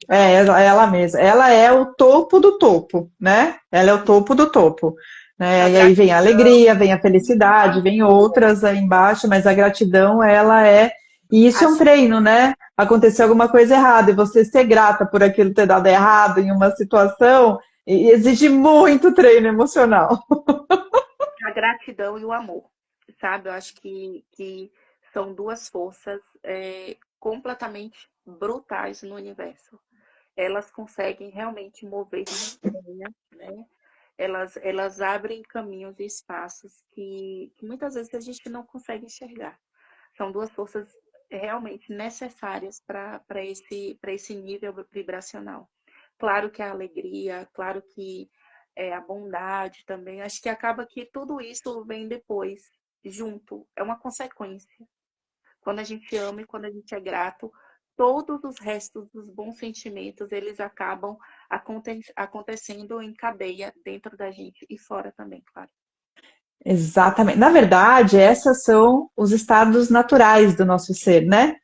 a ela mesma. Ela é o topo do topo, né? Ela é o topo do topo. a Né? E aí vem a gratidão. alegria, vem a felicidade, vem outras aí embaixo, mas a gratidão, ela é. E isso é um Acho treino, né? Aconteceu alguma coisa errada e você ser grata por aquilo ter dado errado em uma situação exige muito treino emocional. a gratidão e o amor, sabe? Eu acho que são duas forças completamente brutais no universo. Elas conseguem realmente mover montanhas, né? Elas abrem caminhos e espaços que muitas vezes a gente não consegue enxergar. São duas forças realmente necessárias para esse nível vibracional. Claro que a alegria, claro que a bondade também. Acho que acaba que tudo isso vem depois, junto. É uma consequência. Quando a gente ama e quando a gente é grato, todos os restos dos bons sentimentos, eles acabam acontecendo em cadeia dentro da gente e fora também, claro. Exatamente. Na verdade, esses são os estados naturais do nosso ser, né?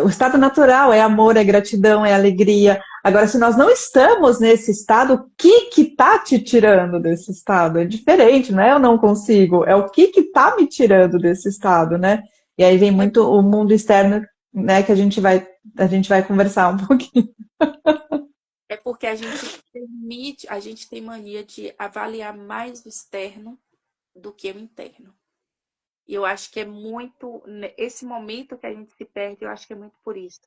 O estado natural é amor, é gratidão, é alegria. Agora, se nós não estamos nesse estado, o que está te tirando desse estado? É diferente, não é eu não consigo, é o que está me tirando desse estado, né? E aí vem É, muito o mundo externo, né, que a gente vai conversar um pouquinho. é porque a gente tem mania de avaliar mais o externo do que o interno. E eu acho que é muito, esse momento que a gente se perde, eu acho que é muito por isso.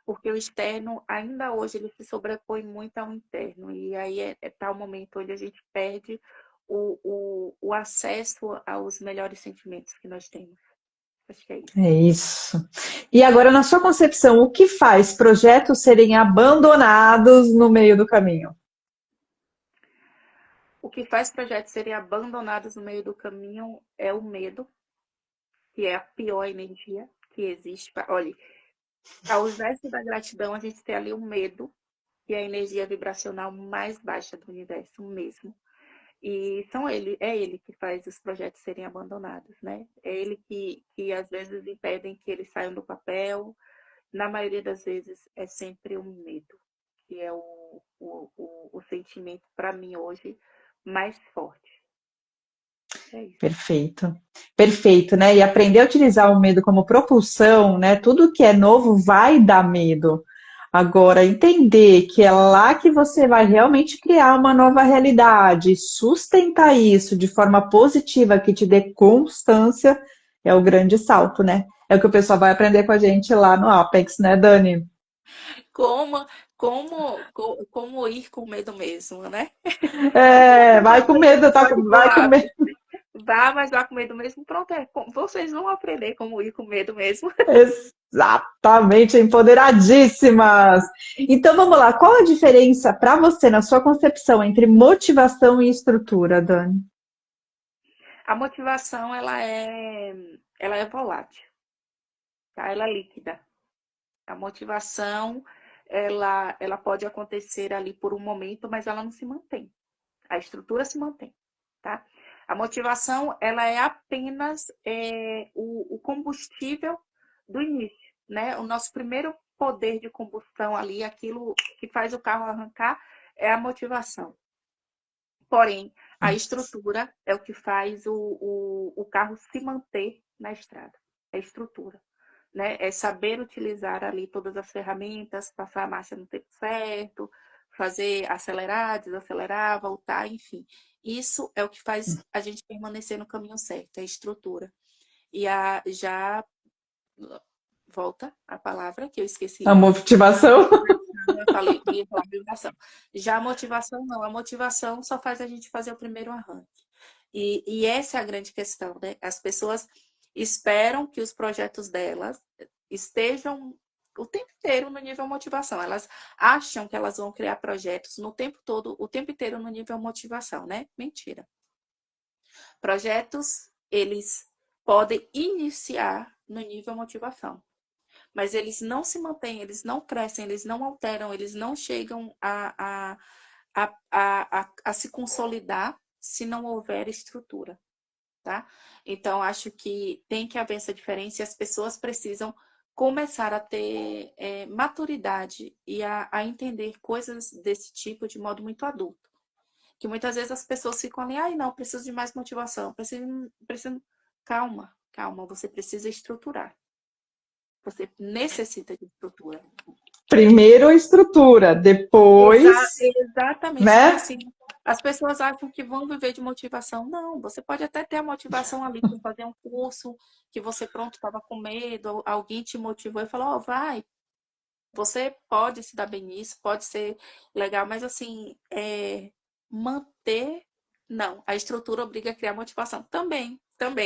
Porque o externo, ainda hoje, ele se sobrepõe muito ao interno. E aí é tal momento onde a gente perde o acesso aos melhores sentimentos que nós temos. Acho que é isso. É isso. E agora, na sua concepção, o que faz projetos serem abandonados no meio do caminho? O que faz projetos serem abandonados no meio do caminho é o medo, que é a pior energia que existe. Olha, ao ausência da gratidão, a gente tem ali o medo, que é a energia vibracional mais baixa do universo mesmo. E é ele que faz os projetos serem abandonados, né? É ele que às vezes impedem que eles saiam do papel. Na maioria das vezes é sempre o medo, que é o sentimento, para mim, hoje, mais forte. É isso. Perfeito. Perfeito, né? E aprender a utilizar o medo como propulsão, né? Tudo que é novo vai dar medo. Agora, entender que é lá que você vai realmente criar uma nova realidade, sustentar isso de forma positiva, que te dê constância, é o grande salto, né? É o que o pessoal vai aprender com a gente lá no Apex, né, Dani? Como, como ir com medo mesmo, né? É, vai com Aprender medo, no tá? código Vai com medo. Apex. Vá, mas vá com medo mesmo. Pronto, vocês vão aprender como ir com medo mesmo. Exatamente, empoderadíssimas. Então vamos lá, qual a diferença para você, na sua concepção, entre motivação e estrutura, Dani? A motivação, ela é volátil, tá? Ela é líquida. A motivação, ela pode acontecer ali por um momento, mas ela não se mantém. A estrutura se mantém, tá? A motivação, ela é apenas o combustível do início, né? O nosso primeiro poder de combustão ali, aquilo que faz o carro arrancar, é a motivação. Porém, a estrutura é o que faz o carro se manter na estrada. É a estrutura. Né? É saber utilizar ali todas as ferramentas, passar a marcha no tempo certo, fazer acelerar, desacelerar, voltar, enfim. Isso é o que faz a gente permanecer no caminho certo, é a estrutura. E já volta a palavra que eu A esqueci. motivação? Eu falei, ia falar vibração. Já a motivação não. A motivação só faz a gente fazer o primeiro arranque. E essa é a grande questão, né? As pessoas esperam que os projetos delas estejam o tempo inteiro no nível motivação. Elas acham que elas vão criar projetos no tempo todo, o tempo inteiro no nível motivação, né? Mentira. Projetos, eles podem iniciar no nível motivação, mas eles não se mantêm, eles não crescem, eles não alteram, eles não chegam a se consolidar se não houver estrutura, tá? Então, acho que tem que haver essa diferença e as pessoas precisam começar a ter maturidade e a entender coisas desse tipo de modo muito adulto. Que muitas vezes as pessoas ficam ali, ai, não, preciso de mais motivação, preciso... Calma, calma, você precisa estruturar. Você necessita de estrutura. Primeiro estrutura, depois, Exatamente, porque né? assim, as pessoas acham que vão viver de motivação. Não, você pode até ter a motivação ali para fazer um curso que você pronto estava com medo, alguém te motivou e falou, ó, vai, você pode se dar bem nisso, pode ser legal, mas assim, manter, não, a estrutura obriga a criar motivação. Também,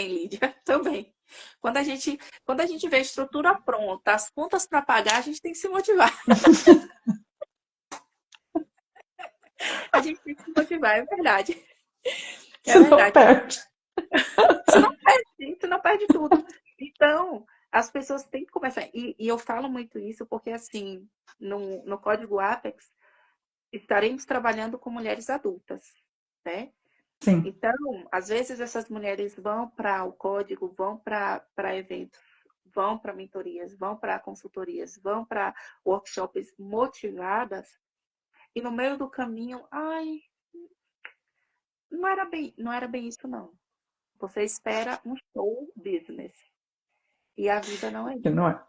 Lídia, também. Quando a gente vê a estrutura pronta, as contas para pagar, a gente tem que se motivar. A gente tem que se motivar, é verdade. É Você não verdade. perde. Senão perde tudo. Então, as pessoas têm que começar. E eu falo muito isso porque, assim, no Código Apex, estaremos trabalhando com mulheres adultas, né? Sim. Então, às vezes essas mulheres vão para o código, vão para eventos vão para mentorias, vão para consultorias, vão para workshops motivadas, e no meio do caminho, ai, não era bem isso, não. Você espera um show business. E a vida não é isso. Não é.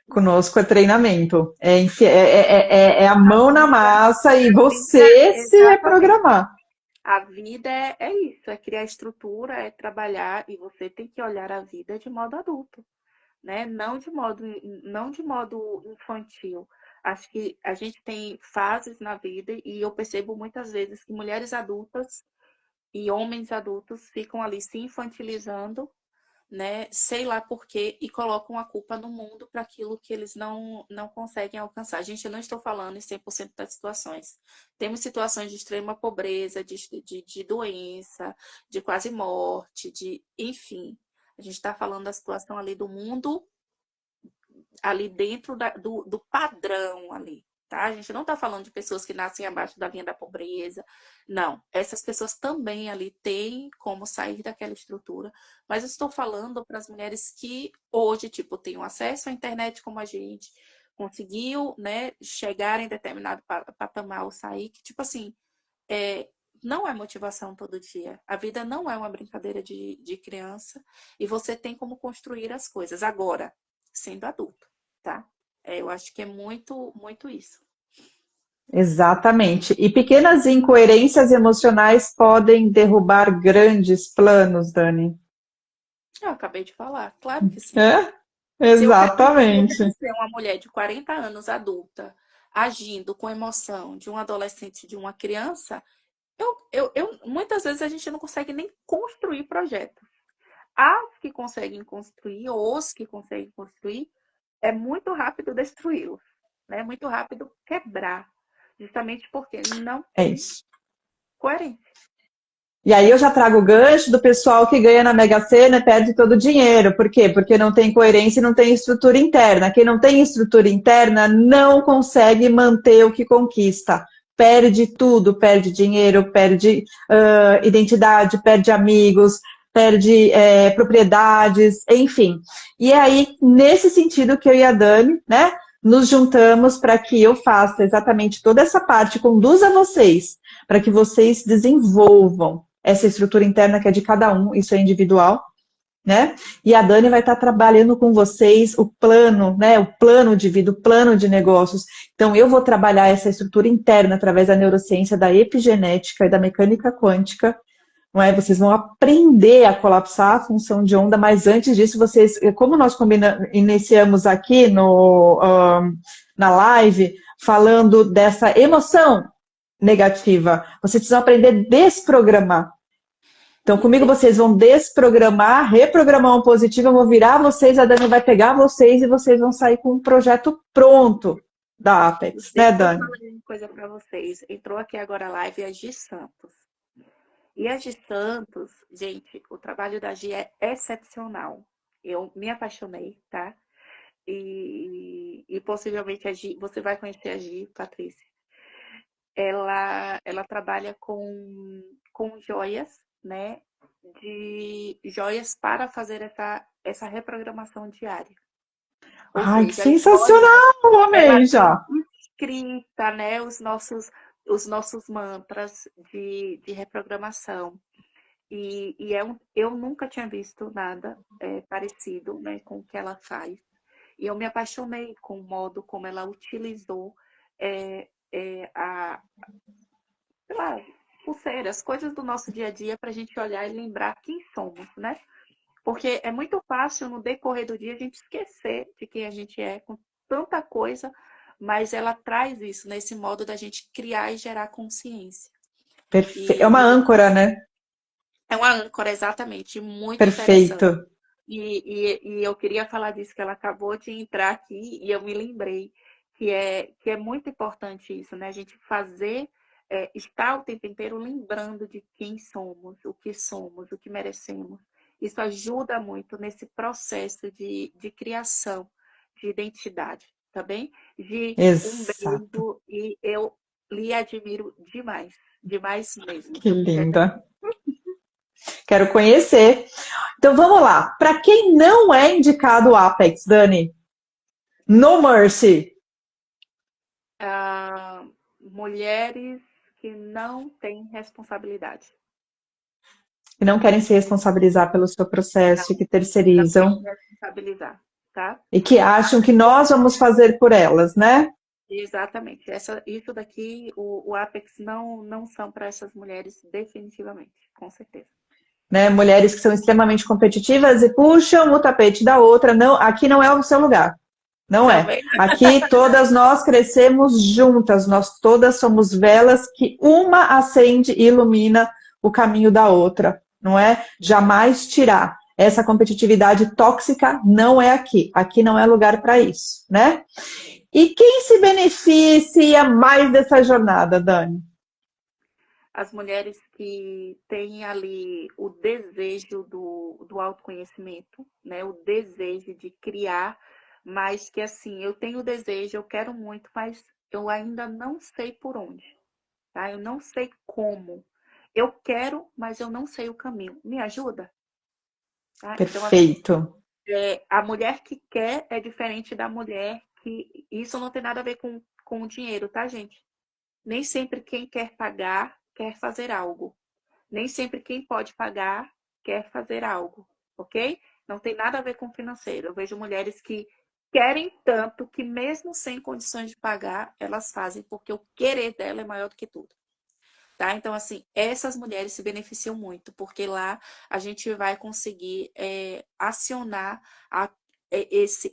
Conosco é treinamento. É a mão na massa e você se reprogramar. A vida é isso, é criar estrutura, é trabalhar, e você tem que olhar a vida de modo adulto, né? Não de modo infantil. Acho que a gente tem fases na vida e eu percebo muitas vezes que mulheres adultas e homens adultos ficam ali se infantilizando, né? Sei lá por quê, e colocam a culpa no mundo para aquilo que eles não conseguem alcançar. Gente, eu não estou falando em 100% das situações. Temos situações de extrema pobreza, de doença, de quase morte, enfim. A gente está falando da situação ali do mundo, ali dentro do padrão ali. Tá? A gente não está falando de pessoas que nascem abaixo da linha da pobreza. Não, essas pessoas também ali têm como sair daquela estrutura. Mas eu estou falando para as mulheres que hoje, tipo, têm acesso à internet como a gente, conseguiu, né, chegar em determinado patamar ou sair, que, tipo assim, não é motivação todo dia. A vida não é uma brincadeira de criança e você tem como construir as coisas. Agora, sendo adulto, tá? Eu acho que é muito, muito isso. Exatamente. E pequenas incoerências emocionais podem derrubar grandes planos, Dani. Eu acabei de falar, claro que sim. É? Se eu Exatamente. ser uma mulher de 40 anos adulta, agindo com emoção de um adolescente, de uma criança, muitas vezes a gente não consegue nem construir projetos. As que conseguem construir, ou os que conseguem construir, é muito rápido destruí-los, né? Muito rápido quebrar, justamente porque não É tem isso. coerência. E aí eu já trago o gancho do pessoal que ganha na Mega Sena e perde todo o dinheiro. Por quê? Porque não tem coerência e não tem estrutura interna. Quem não tem estrutura interna não consegue manter o que conquista. Perde tudo, perde dinheiro, perde identidade, perde amigos, perde propriedades, enfim. E é aí, nesse sentido que eu e a Dani, né, nos juntamos para que eu faça exatamente toda essa parte, conduza vocês, para que vocês desenvolvam essa estrutura interna que é de cada um, isso é individual, né? E a Dani vai estar trabalhando com vocês o plano, né? O plano de vida, o plano de negócios. Então, eu vou trabalhar essa estrutura interna através da neurociência, da epigenética e da mecânica quântica, não é? Vocês vão aprender a colapsar a função de onda, mas antes disso, vocês, como nós iniciamos aqui na live, falando dessa emoção negativa, vocês precisam aprender a desprogramar. Então, comigo vocês vão desprogramar, reprogramar um positivo, eu vou virar vocês, a Dani vai pegar vocês e vocês vão sair com um projeto pronto da Apex, né, Dani? Eu vou falar uma coisa para vocês. Entrou aqui agora a live a Gi Santos. E a Gi Santos, gente, o trabalho da Gi é excepcional. Eu me apaixonei, tá? E possivelmente a Gi, você vai conhecer a Gi, Patrícia. Ela trabalha com joias, né? De joias para fazer essa reprogramação diária. Ou Ai, que seja, sensacional, amei já. Escrita, né? Os nossos mantras de reprogramação. Eu nunca tinha visto nada parecido, né, com o que ela faz. E eu me apaixonei com o modo como ela utilizou sei lá, pulseiras, coisas do nosso dia a dia para a gente olhar e lembrar quem somos, né? Porque é muito fácil no decorrer do dia a gente esquecer de quem a gente é com tanta coisa, mas ela traz isso nesse modo da gente criar e gerar consciência. É uma âncora, né? É uma âncora, exatamente, muito Perfeito. interessante. E eu queria falar disso, que ela acabou de entrar aqui e eu me lembrei que é muito importante isso, né? A gente fazer, estar o tempo inteiro lembrando de quem somos, o que merecemos. Isso ajuda muito nesse processo de criação de identidade, tá bem? Gi, um beijo e eu lhe admiro demais, demais mesmo. Que linda. Quero conhecer. Então vamos lá. Para quem não é indicado o Apex, Dani, no Mercy. Mulheres que não têm responsabilidade. Que não querem se responsabilizar pelo seu processo, que terceirizam. Responsabilizar, tá? E que acham que nós vamos fazer por elas, né? Exatamente. Isso daqui, o Apex não são para essas mulheres definitivamente, com certeza. Né? Mulheres que são extremamente competitivas e puxam o tapete da outra. Não, aqui não é o seu lugar. Não é. Aqui todas nós crescemos juntas, nós todas somos velas que uma acende e ilumina o caminho da outra, não é? Jamais tirar. Essa competitividade tóxica não é aqui. Aqui não é lugar para isso, né? E quem se beneficia mais dessa jornada, Dani? As mulheres que têm ali o desejo do autoconhecimento, né? O desejo de criar, mas que assim, eu tenho o desejo, eu quero muito, mas eu ainda não sei por onde, tá? Eu não sei como. Eu quero, mas eu não sei o caminho. Me ajuda? Tá? Perfeito. Então, a mulher que quer é diferente da mulher que... Isso não tem nada a ver com o dinheiro, tá, gente? Nem sempre quem quer pagar quer fazer algo. Nem sempre quem pode pagar quer fazer algo, ok? Não tem nada a ver com financeiro. Eu vejo mulheres que querem tanto que mesmo sem condições de pagar, elas fazem, porque o querer dela é maior do que tudo. Tá? Então, assim, essas mulheres se beneficiam muito, porque lá a gente vai conseguir acionar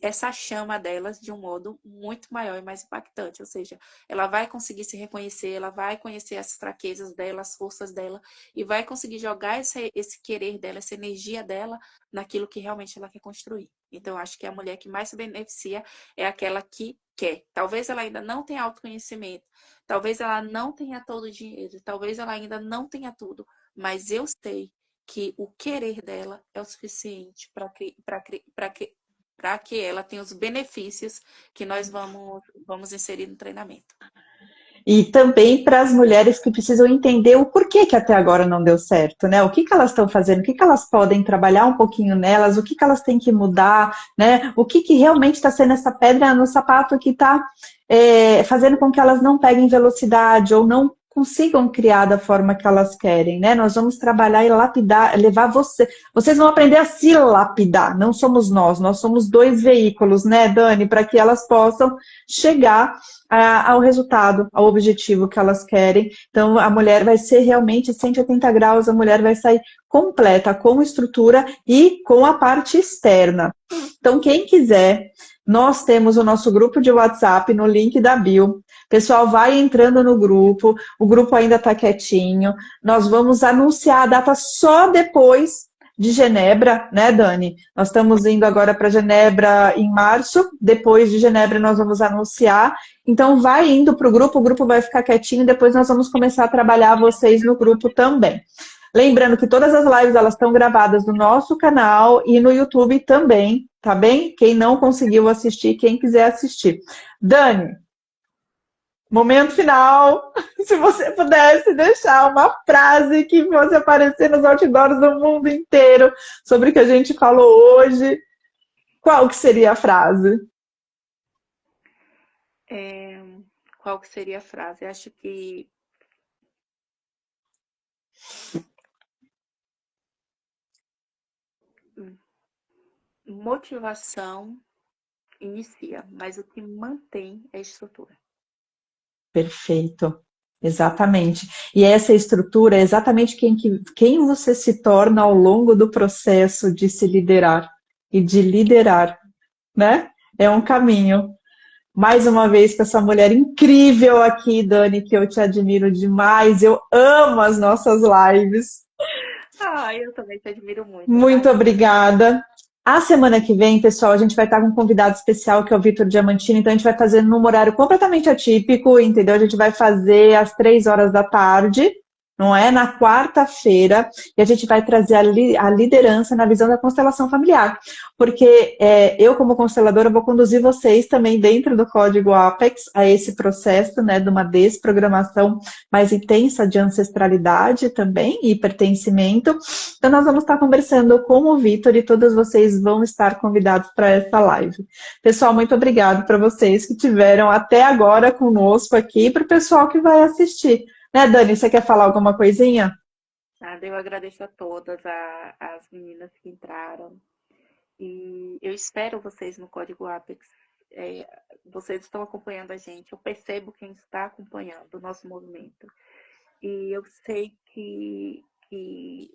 essa chama delas de um modo muito maior e mais impactante. Ou seja, ela vai conseguir se reconhecer, ela vai conhecer as fraquezas dela, as forças dela, e vai conseguir jogar esse querer dela, essa energia dela naquilo que realmente ela quer construir. Então, eu acho que a mulher que mais se beneficia é aquela que quer. Talvez ela ainda não tenha autoconhecimento, talvez ela não tenha todo o dinheiro, talvez ela ainda não tenha tudo, mas eu sei que o querer dela é o suficiente para que ela tenha os benefícios que nós vamos inserir no treinamento. E também para as mulheres que precisam entender o porquê que até agora não deu certo, né? O que elas estão fazendo, o que elas podem trabalhar um pouquinho nelas, o que elas têm que mudar, né? O que realmente está sendo essa pedra no sapato que está fazendo com que elas não peguem velocidade ou não consigam criar da forma que elas querem, né? Nós vamos trabalhar e lapidar, levar vocês vão aprender a se lapidar, não somos nós somos dois veículos, né, Dani, para que elas possam chegar ao resultado, ao objetivo que elas querem. Então, a mulher vai ser realmente 180 graus, a mulher vai sair completa, com estrutura e com a parte externa. Então, quem quiser, nós temos o nosso grupo de WhatsApp no link da bio. Pessoal, vai entrando no grupo, o grupo ainda está quietinho. Nós vamos anunciar a data só depois de Genebra, né, Dani? Nós estamos indo agora para Genebra em março, depois de Genebra nós vamos anunciar. Então, vai indo para o grupo vai ficar quietinho, depois nós vamos começar a trabalhar vocês no grupo também. Lembrando que todas as lives elas estão gravadas no nosso canal e no YouTube também, tá bem? Quem não conseguiu assistir, quem quiser assistir. Dani, momento final, se você pudesse deixar uma frase que fosse aparecer nos outdoors do mundo inteiro sobre o que a gente falou hoje, qual que seria a frase? Qual que seria a frase? Eu acho que motivação inicia, mas o que mantém é a estrutura. Perfeito, exatamente. E essa estrutura é exatamente quem você se torna ao longo do processo de se liderar e de liderar, né? É um caminho. Mais uma vez com essa mulher incrível aqui, Dani, que eu te admiro demais. Eu amo as nossas lives. Eu também te admiro muito. Muito obrigada. A semana que vem, pessoal, a gente vai estar com um convidado especial, que é o Vitor Diamantino, então a gente vai fazer num horário completamente atípico, entendeu? A gente vai fazer às 3 horas da tarde, não é? Na quarta-feira, e a gente vai trazer a liderança na visão da constelação familiar. Porque eu, como consteladora, vou conduzir vocês também dentro do Código Apex a esse processo, né, de uma desprogramação mais intensa de ancestralidade também e pertencimento. Então, nós vamos estar conversando com o Vitor e todos vocês vão estar convidados para essa live. Pessoal, muito obrigado para vocês que tiveram até agora conosco aqui e para o pessoal que vai assistir. Né, Dani, você quer falar alguma coisinha? Nada, eu agradeço a todas as meninas que entraram. E eu espero vocês no Código Apex. Vocês estão acompanhando a gente. Eu percebo quem está acompanhando o nosso movimento. E eu sei que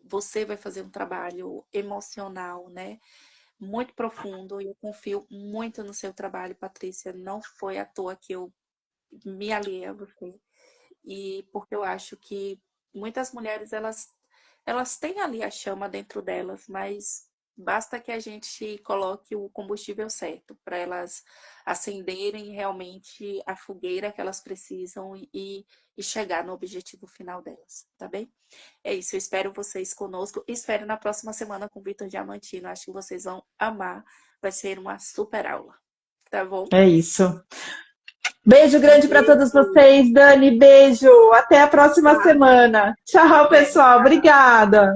você vai fazer um trabalho emocional, né? Muito profundo. E eu confio muito no seu trabalho, Patrícia. Não foi à toa que eu me aliei a você. E porque eu acho que muitas mulheres, elas têm ali a chama dentro delas, mas basta que a gente coloque o combustível certo para elas acenderem realmente a fogueira que elas precisam e chegar no objetivo final delas, tá bem? É isso, eu espero vocês conosco. Espero na próxima semana com o Vitor Diamantino. Acho que vocês vão amar. Vai ser uma super aula, tá bom? É isso. Beijo grande para todos vocês, Dani. Beijo. Até a próxima semana. Tchau, pessoal. Obrigada.